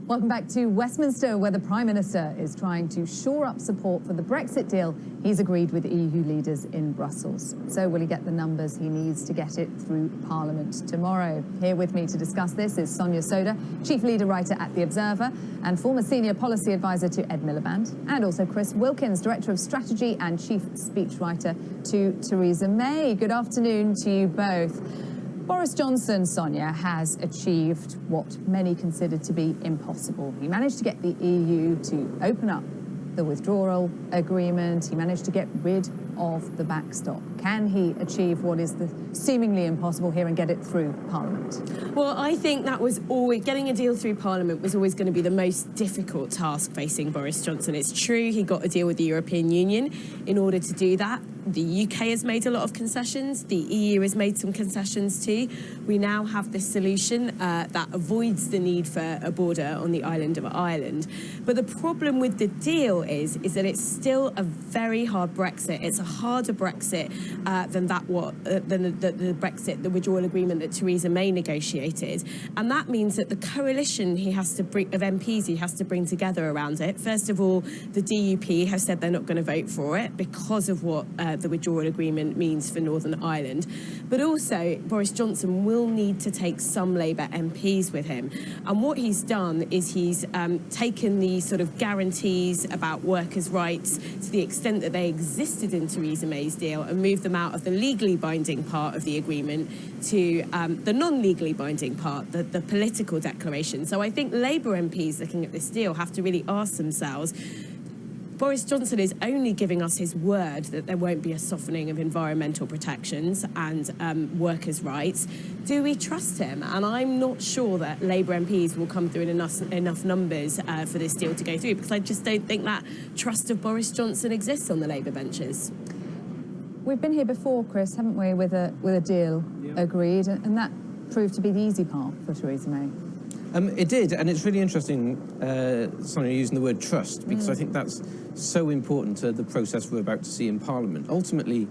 Welcome back to Westminster, where the Prime Minister is trying to shore up support for the Brexit deal he's agreed with EU leaders in Brussels. So will he get the numbers he needs to get it through Parliament tomorrow? Here with me to discuss this is Sonia Sodha, Chief Leader Writer at The Observer and former Senior Policy Advisor to Ed Miliband, and also Chris Wilkins, Director of Strategy and Chief Speechwriter to Theresa May. Good afternoon to you both. Boris Johnson, Sonia, has achieved what many considered to be impossible. He managed to get the EU to open up the withdrawal agreement. He managed to get rid of the backstop. Can he achieve what is the seemingly impossible here and get it through Parliament? Well, I think that was always, getting a deal through Parliament was always going to be the most difficult task facing Boris Johnson. It's true he got a deal with the European Union. In order to do that, the UK has made a lot of concessions. The EU has made some concessions too. We now have this solution that avoids the need for a border on the island of Ireland. But the problem with the deal is that it's still a very hard Brexit. It's a harder Brexit than the Brexit, the withdrawal agreement that Theresa May negotiated. And that means that the coalition he has to bring, of MPs he has to bring together around it. First of all, the DUP have said they're not going to vote for it because of what the withdrawal agreement means for Northern Ireland. But also, Boris Johnson will need to take some Labour MPs with him. And what he's done is he's taken the sort of guarantees about workers' rights to the extent that they existed in Theresa May's deal and moved them out of the legally binding part of the agreement to the non-legally binding part, the political declaration. So I think Labour MPs looking at this deal have to really ask themselves, Boris Johnson is only giving us his word that there won't be a softening of environmental protections and workers' rights. Do we trust him? And I'm not sure that Labour MPs will come through in enough numbers for this deal to go through, because I just don't think that trust of Boris Johnson exists on the Labour benches. We've been here before, Chris, haven't we, with a deal agreed, and that proved to be the easy part for Theresa May. It did, and it's really interesting, Sonia, using the word trust, because I think that's so important to the process we're about to see in Parliament. Ultimately,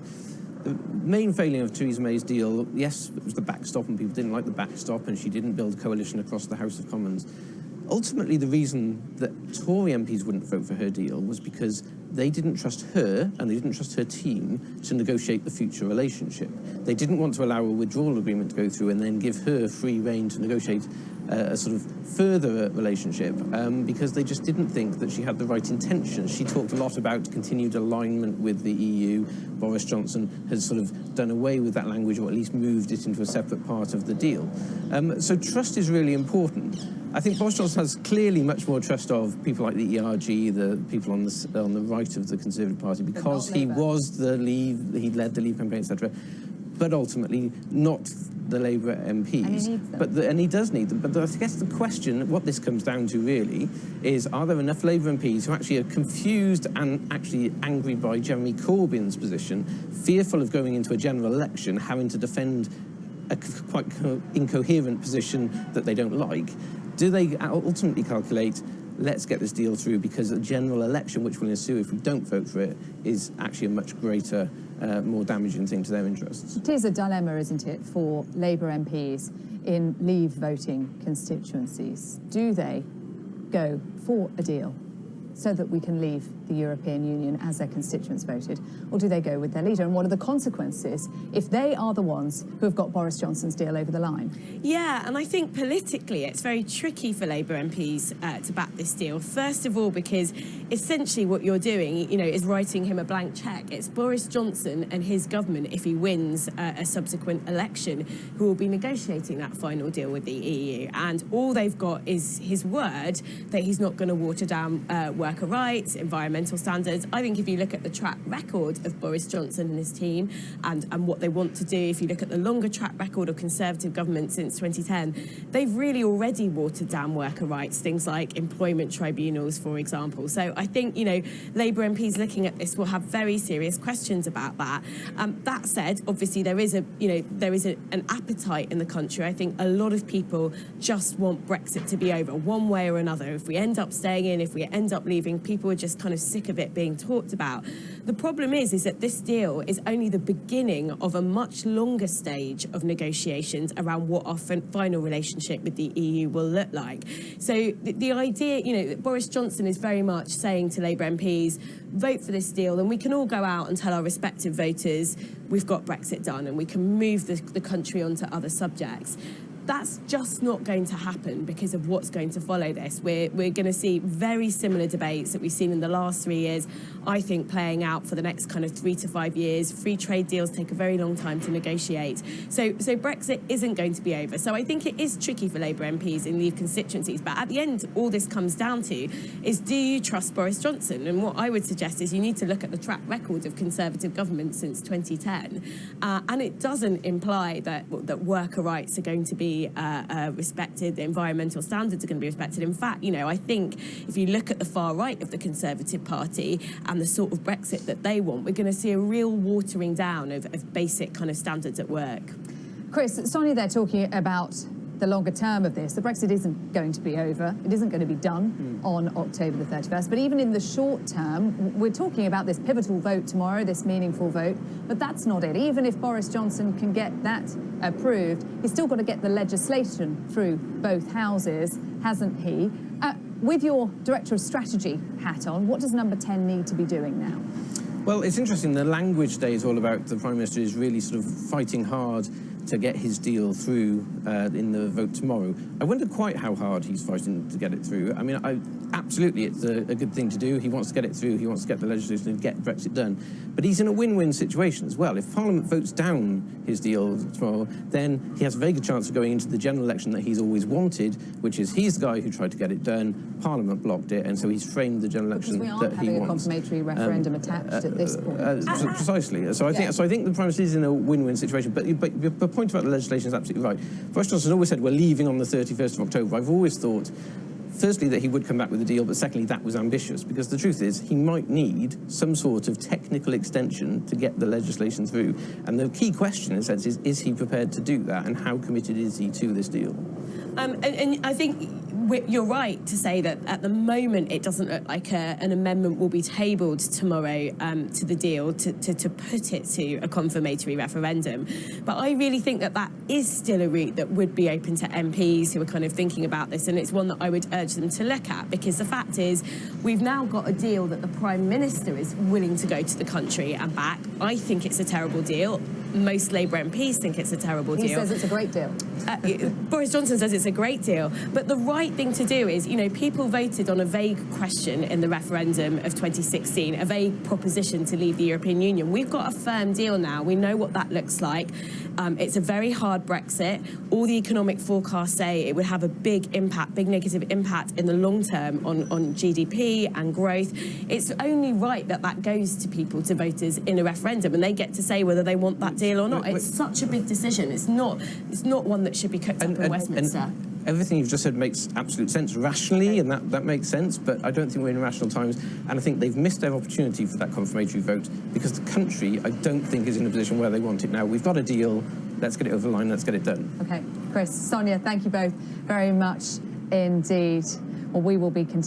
the main failing of Theresa May's deal, yes, it was the backstop, and people didn't like the backstop, and she didn't build a coalition across the House of Commons. Ultimately, the reason that Tory MPs wouldn't vote for her deal was because they didn't trust her and they didn't trust her team to negotiate the future relationship. They didn't want to allow a withdrawal agreement to go through and then give her free rein to negotiate a sort of further relationship because they just didn't think that she had the right intentions. She talked a lot about continued alignment with the EU. Boris Johnson has sort of done away with that language, or at least moved it into a separate part of the deal. So trust is really important. I think Boris Johnson has clearly much more trust of people like the ERG, the people on the right of the Conservative Party, because he was the Leave, he led the Leave campaign, etc. But ultimately, not the Labour MPs. And he needs them. And he does need them. But I guess the question, what this comes down to really, is are there enough Labour MPs who actually are confused and actually angry by Jeremy Corbyn's position, fearful of going into a general election, having to defend a quite incoherent position that they don't like? Do they ultimately calculate, let's get this deal through, because a general election, which will ensue if we don't vote for it, is actually a much greater, more damaging thing to their interests? It is a dilemma, isn't it, for Labour MPs in Leave voting constituencies. Do they go for a deal so that we can leave the European Union as their constituents voted, or do they go with their leader? And what are the consequences if they are the ones who have got Boris Johnson's deal over the line? Yeah, and I think politically it's very tricky for Labour MPs to back this deal. First of all, because essentially what you're doing, is writing him a blank cheque. It's Boris Johnson and his government, if he wins a subsequent election, who will be negotiating that final deal with the EU. And all they've got is his word that he's not going to water down worker rights, environmental standards. I think if you look at the track record of Boris Johnson and his team and what they want to do, if you look at the longer track record of Conservative government since 2010, they've really already watered down worker rights, things like employment tribunals, for example. So I think, Labour MPs looking at this will have very serious questions about that. That said, obviously there is an appetite in the country. I think a lot of people just want Brexit to be over one way or another. If we end up staying in, if we end up leaving leaving. People are just kind of sick of it being talked about. The problem is that this deal is only the beginning of a much longer stage of negotiations around what our final relationship with the EU will look like. So the idea, you know, Boris Johnson is very much saying to Labour MPs, vote for this deal, and we can all go out and tell our respective voters we've got Brexit done and we can move the country on to other subjects. That's just not going to happen because of what's going to follow this. We're going to see very similar debates that we've seen in the last 3 years, I think, playing out for the next kind of 3 to 5 years. Free trade deals take a very long time to negotiate. So Brexit isn't going to be over. So I think it is tricky for Labour MPs in these constituencies. But at the end, all this comes down to is, do you trust Boris Johnson? And what I would suggest is you need to look at the track record of Conservative government since 2010. And it doesn't imply that worker rights are going to be respected, the environmental standards are going to be respected. In fact, you know, I think if you look at the far right of the Conservative Party and the sort of Brexit that they want, we're going to see a real watering down of basic kind of standards at work. Chris, Sonia there talking about the longer term of this. The Brexit isn't going to be over. It isn't going to be done on October the 31st. But even in the short term, we're talking about this pivotal vote tomorrow, this meaningful vote. But that's not it. Even if Boris Johnson can get that approved, he's still got to get the legislation through both houses, hasn't he? With your Director of Strategy hat on, what does number 10 need to be doing now? Well, it's interesting. The language today is all about the Prime Minister is really sort of fighting hard to get his deal through in the vote tomorrow. I wonder quite how hard he's fighting to get it through. I mean, absolutely, it's a good thing to do. He wants to get it through. He wants to get the legislation and get Brexit done. But he's in a win-win situation as well. If Parliament votes down his deal tomorrow, then he has a very good chance of going into the general election that he's always wanted, which is he's the guy who tried to get it done. Parliament blocked it, and so he's framed the general election that he wants. Because we aren't having a confirmatory referendum attached at this point. Precisely. So I think the Prime Minister is in a win-win situation. But the point about the legislation is absolutely right. Boris Johnson always said we're leaving on the 31st of October. I've always thought, firstly, that he would come back with a deal, but secondly, that was ambitious, because the truth is he might need some sort of technical extension to get the legislation through. And the key question, in a sense, is he prepared to do that, and how committed is he to this deal? And I think you're right to say that at the moment it doesn't look like an amendment will be tabled tomorrow to the deal to put it to a confirmatory referendum. But I really think that is still a route that would be open to MPs who are kind of thinking about this, and it's one that I would urge them to look at, because the fact is we've now got a deal that the Prime Minister is willing to go to the country and back. I think it's a terrible deal. Most Labour MPs think it's a terrible deal. He says it's a great deal. Boris Johnson says it's a great deal. But the right thing to do is, you know, people voted on a vague question in the referendum of 2016, a vague proposition to leave the European Union. We've got a firm deal now. We know what that looks like. It's a very hard Brexit. All the economic forecasts say it would have a big impact, big negative impact in the long term on GDP and growth. It's only right that goes to people, to voters in a referendum, and they get to say whether they want that deal or not. It's such a big decision. It's not one that should be cooked up in Westminster. Everything you've just said makes absolute sense rationally, and that makes sense, but I don't think we're in rational times, and I think they've missed their opportunity for that confirmatory vote, because the country, I don't think, is in a position where they want it now. We've got a deal, let's get it over the line, let's get it done. Okay, Chris, Sonia, thank you both very much indeed. Well, we will be continuing.